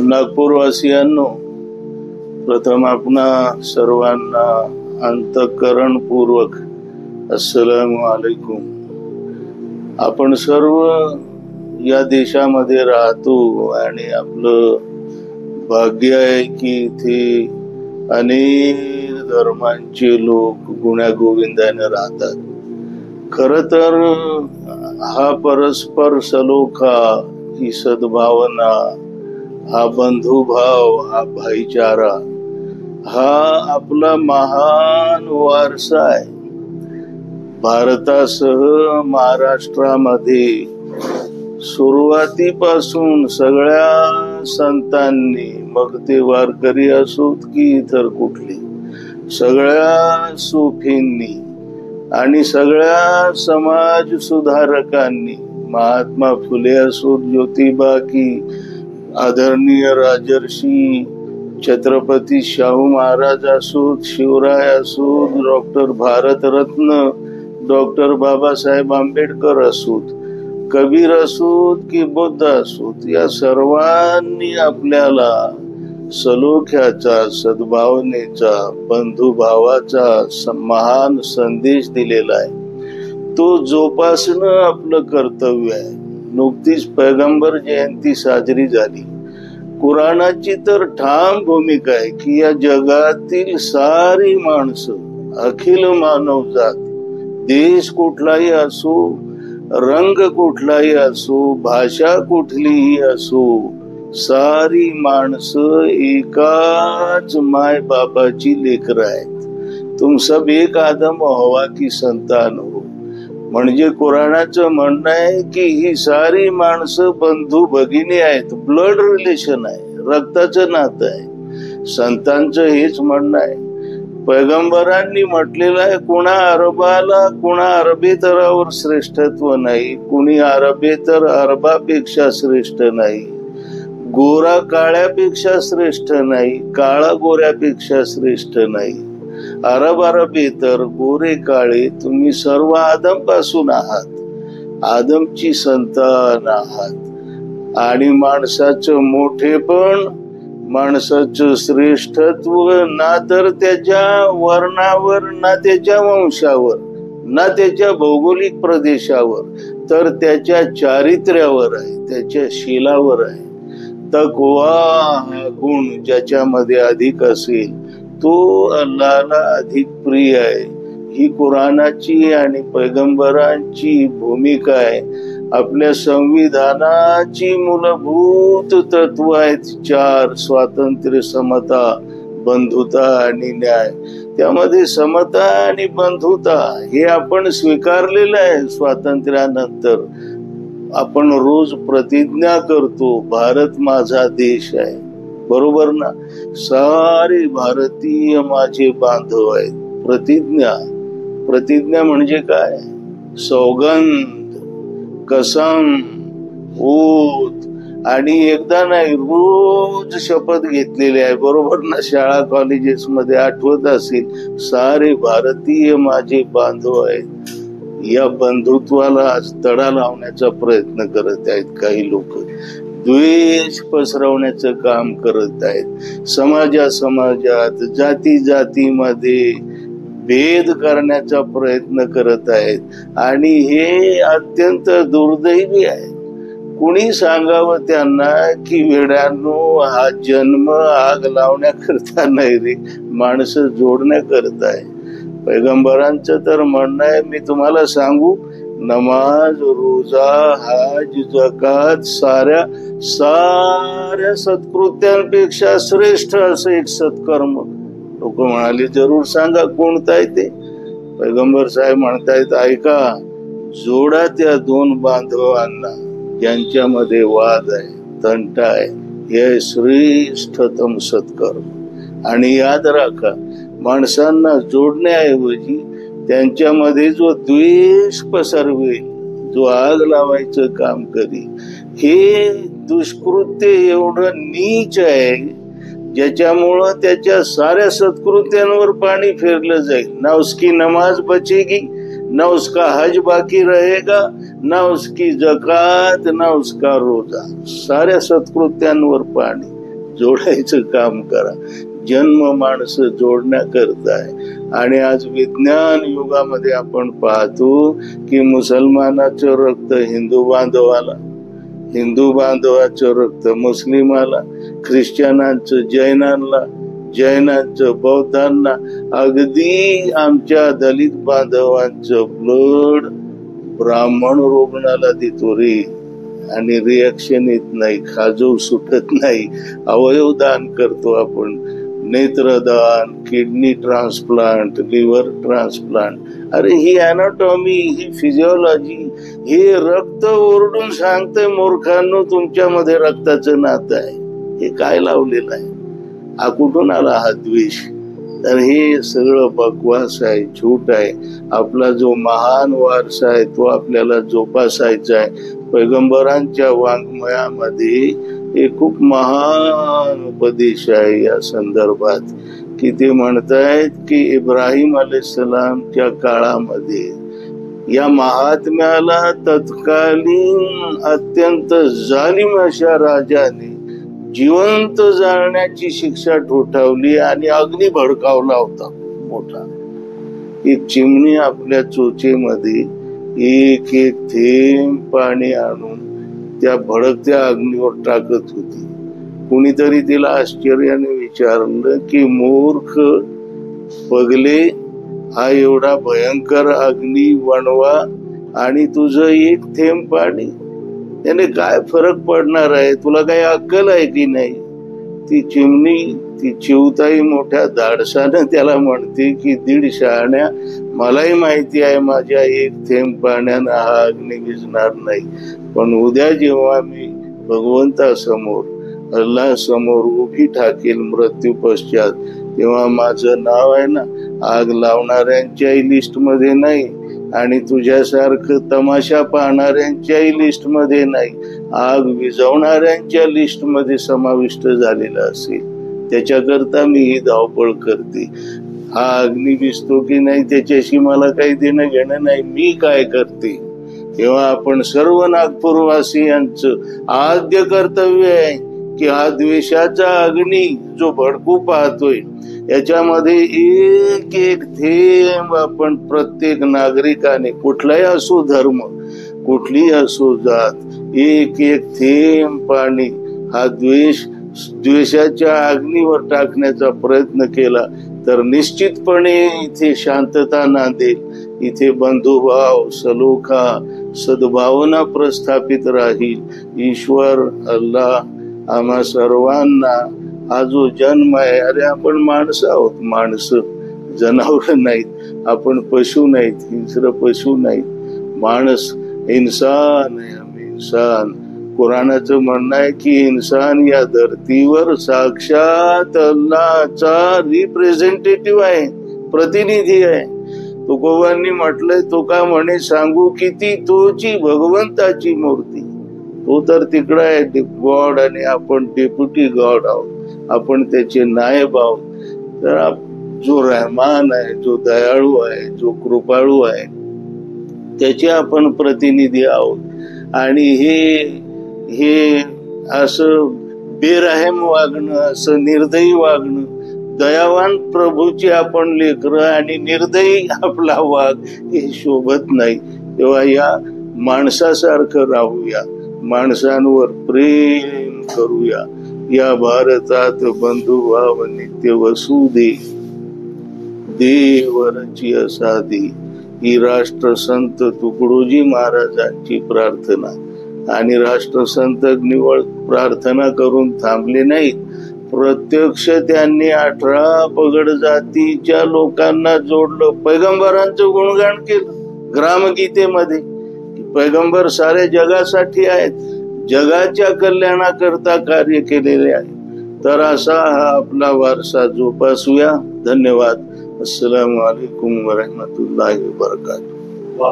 नागपूरवासियांनो, प्रथम आपणा सर्वांना अंतःकरणपूर्वक अस्सलामु अलैकुम. आपण सर्व या देशामध्ये राहतो आणि आपलं भाग्य आहे की इथे अनेक धर्मांचे लोक गुण्यागोविंदाने राहतात. खर तर हा परस्पर सलोखा, ही सद्भावना, हा बंधुभाव, हा भाईचारा, हा आपला महान वारसा आहे. भारतासह महाराष्ट्रामध्ये सुरुवातीपासून सगळ्या संतांनी, मग ते वारकरी असोत की इतर कुठली, सगळ्या सूफींनी आणि सगळ्या समाज सुधारकांनी, महात्मा फुले असोत, ज्योतिबा की आदरणीय राजर्षी छत्रपती शाहू महाराज असोत, शिवराय असोत, डॉक्टर भारतरत्न डॉक्टर बाबासाहेब आंबेडकर असोत, कबीर असोत की बुद्ध असोत, या सर्वांनी आपल्याला सलोख्याचा, सद्भावनेचा, बंधुभावाचा महान संदेश दिलेला आहे. तो जोपासणं आपलं कर्तव्य आहे. नुकतीच पैगंबर जयंती साजरी झाली. कुराणाची तर ठाम भूमिका आहे की या जगातील सारी माणसं, अखिल मानवजात, देश कुठलाही असो, रंग कुठलाही असो, भाषा कुठलीही असो, सारी माणसं एकाच माय बापाची लेकरं आहेत. तुम सब एक आदम हवा की संतान हो. म्हणजे कुराणाचं म्हणणं आहे की ही सारी माणसं बंधू भगिनी आहेत, ब्लड रिलेशन आहे, रक्ताचं नातं आहे. संतांचं हेच म्हणणं आहे. पैगंबरांनी म्हटलेलं आहे, कुणा अरबाला, कुणा अरबेतरावर श्रेष्ठत्व नाही, कुणी अरबेतर अरबापेक्षा श्रेष्ठ नाही, गोरा काळ्यापेक्षा श्रेष्ठ नाही, काळा गोऱ्यापेक्षा श्रेष्ठ नाही. अरबेतर, गोरे काळे, तुम्ही सर्व आदम पासून आहात, आदमची संतान आहात. आणि माणसाचं मोठेपण, माणसाचं श्रेष्ठत्व ना तर त्याच्या वर्णावर, ना त्याच्या वंशावर, ना त्याच्या भौगोलिक प्रदेशावर, तर त्याच्या चारित्र्यावर आहे, त्याच्या शीलावर आहे. तकवा हा गुण ज्याच्यामध्ये अधिक असेल तो अल्लाहला अधिक प्रिय आहे. ही कुराणाची आणि पैगंबरांची भूमिका आहे. आपल्या संविधानाची मूलभूत तत्व आहेत 4: स्वातंत्र्य, समता, बंधुता आणि न्याय. त्यामध्ये समता आणि बंधुता हे आपण स्वीकारलेलं आहे. स्वातंत्र्यानंतर आपण रोज प्रतिज्ञा करतो, भारत माझा देश आहे, बरोबर ना? सारे भारतीय माझे बांधव आहेत. प्रतिज्ञा म्हणजे काय? सौगंध, कसम, ओथ. आणि एकदा नाही, रोज शपथ घेतलेली आहे, बरोबर ना? शाळा कॉलेजेस मध्ये आठवत असेल, सारे भारतीय माझे बांधव आहेत. या बंधुत्वाला आज तडा लावण्याचा प्रयत्न करत आहेत काही लोक. द्वेष पसरवण्याचं काम करत आहेत. समाजात, जातीमध्ये भेद करण्याचा प्रयत्न करत आहेत. आणि हे अत्यंत दुर्दैवी आहे. कुणी सांगावं त्यांना की वेड्यानो, हा जन्म आग लावण्याकरता नाही रे, माणसं जोडण्याकरता आहे. पैगंबरांचं तर म्हणणं आहे, मी तुम्हाला सांगू, नमाज, रोजा, हज, जकात साऱ्या सत्कृत्यांपेक्षा श्रेष्ठ असं एक सत्कर्म. लोक म्हणाले, जरूर सांगा कोणतं आहे ते. पैगंबर साहेब म्हणतायत, ऐका, जोडा त्या 2 बांधवांना ज्यांच्यामध्ये वाद आहे, तंटा आहे, हे श्रेष्ठतम सत्कर्म. आणि याद राखा, माणसांना जोडण्याऐवजी त्यांच्यामध्ये जो द्वेष पसरवेल, जो आग लावायचं काम करी, हे दुष्कृत्य एवढं नीच आहे ज्याच्यामुळं त्याच्या साऱ्या सत्कृत्यांवर पाणी फेरलं जाईल. ना उसकी नमाज बचेगी, ना उसका हज बाकी रहेगा, ना उसकी जकात, ना उसका रोजा. साऱ्या सत्कृत्यांवर पाणी. जोडायचं काम करा. जन्म माणसं जोडण्याकरता आहे. आणि आज विज्ञान युगामध्ये आपण पाहतो की मुसलमानाचं रक्त हिंदू बांधवाला, हिंदू बांधवाचं रक्त मुस्लिमाला, ख्रिश्चनांचं जैनांना, जैनांचं बौद्धांना, अगदी आमच्या दलित बांधवांचं ब्लड ब्राह्मण रुग्णाला देतो रे, आणि रिॲक्शन येत नाही, खाजव सुटत नाही. अवयव दान करतो आपण, नेत्रदान, किडनी ट्रान्सप्लांट, लिव्हर ट्रान्सप्लांट. अरे ही अॅनाटॉमी, ही फिजिओलॉजी, हे रक्त ओरडून सांगतंय मूर्खांनो तुमच्यामध्ये रक्ताचं नातं आहे. हे काय लावलेलं आहे? हा कुठून आला हा द्वेष? तर हे सगळं बकवास आहे, झूट आहे. आपला जो महान वारसा आहे तो आपल्याला जोपासायचा आहे. पैगंबरांच्या वाङ्मयामध्ये एक खूप महान उपदेश आहे या संदर्भात, की ते म्हणतायत की इब्राहिम अलैहिस्सलामच्या काळामध्ये या महात्म्याला तत्कालीन अत्यंत जालिम अशा राजाने जिवंत जाळण्याची शिक्षा ठोठावली आणि अग्नी भडकावला होता मोठा. एक चिमणी आपल्या चोचेमध्ये एक एक थेंब पाणी आणून त्या भडकत्या अग्नीवर टाकत होती. कुणीतरी तिला आश्चर्याने विचारलं की मूर्ख पगले, हा एवढा भयंकर अग्नी वणवा आणि तुझं एक थेंब पाणी, त्याने काय फरक पडणार आहे? तुला काही अक्कल आहे की नाही? ती चिमणी, ती चिवताई मोठ्या धाडसानं त्याला म्हणते की दीड शहाण्या, मलाही माहिती आहे माझ्या एक थेंब पाण्यानं हा अग्नी विझणार नाही, पण उद्या जेव्हा मी भगवंतासमोर, अल्लाह समोर उभी ठाकेल मृत्यू पश्चात, तेव्हा माझं नाव आहे ना आग लावणाऱ्यांच्याही लिस्ट मध्ये नाही आणि तुझ्यासारखं तमाशा पाहणाऱ्यांच्याही लिस्ट मध्ये नाही, आग विझवणाऱ्यांच्या लिस्ट मध्ये समाविष्ट झालेला असेल. त्याच्याकरता मी ही धावपळ करते. हा अग्नी विझतो की नाही त्याच्याशी मला काही देणं घेणं नाही, मी काय करते. तेव्हा आपण सर्व नागपूरवासियांचं आद्य कर्तव्य आहे की हा द्वेषाचा अग्नी जो भडकू पाहतोय याच्यामध्ये एक एक थेंब आपण प्रत्येक नागरिकाने, कुठलाही असो धर्म, कुठलीही असो जात, एक एक थेंब पाणी हा द्वेषाच्या अग्नीवर टाकण्याचा प्रयत्न केला तर निश्चितपणे इथे शांतता नांदेल, इथे बंधुभाव, सलोखा, सद्भावना प्रस्थापित राहील. ईश्वर, अल्लाह आम्हा सर्वांना हा जो जन्म आहे, अरे आपण माणसं आहोत, माणसं, जनावर नाहीत, आपण पशु नाहीत, हिंस्र पशु नाहीत, माणस, इंसान आहे, आम्ही इंसान. कुराणाचं म्हणणं आहे की इंसान या धर्तीवर साक्षात अल्लाहचा रिप्रेझेंटेटिव्ह आहे, प्रतिनिधी आहे. तुकोबांनी म्हटलंय, तो का म्हणे सांगू किती तोची भगवंताची मूर्ती. तो तर तिकडं आहे गॉड आणि आपण डेप्युटी गॉड आहोत, आपण त्याचे नायब आहोत. तर जो रहमान आहे, जो दयाळू आहे, जो कृपाळू आहे, त्याचे आपण प्रतिनिधी आहोत. आणि हे असं बेरहम वागणं, असं निर्दयी वागणं, दयावान प्रभूची आपण लेकरं आणि निर्दयी आपला वाघ, हे शोभत नाही. तेव्हा या माणसासारखं राहूया, माणसांवर प्रेम करूया. या भारतात बंधुभाव नित्य वसुदे, देवरची असादी, ही राष्ट्रसंत तुकडोजी महाराजांची प्रार्थना. आणि राष्ट्रसंत निवळ प्रार्थना करून थांबले नाहीत, प्रत्यक्ष त्यांनी 18 पगड जातीच्या लोकांना जोडलं, पैगंबरांचं गुणगान केलं ग्रामगीतेमध्ये. पैगंबर सारे जगासाठी आहेत, जगाच्या कल्याणाकरता कार्य केलेले आहे. तर असा हा आपला वारसा जोपासूया. धन्यवाद. अस्सलामु अलैकुम व रहमतुल्लाहि व बरकातुहू.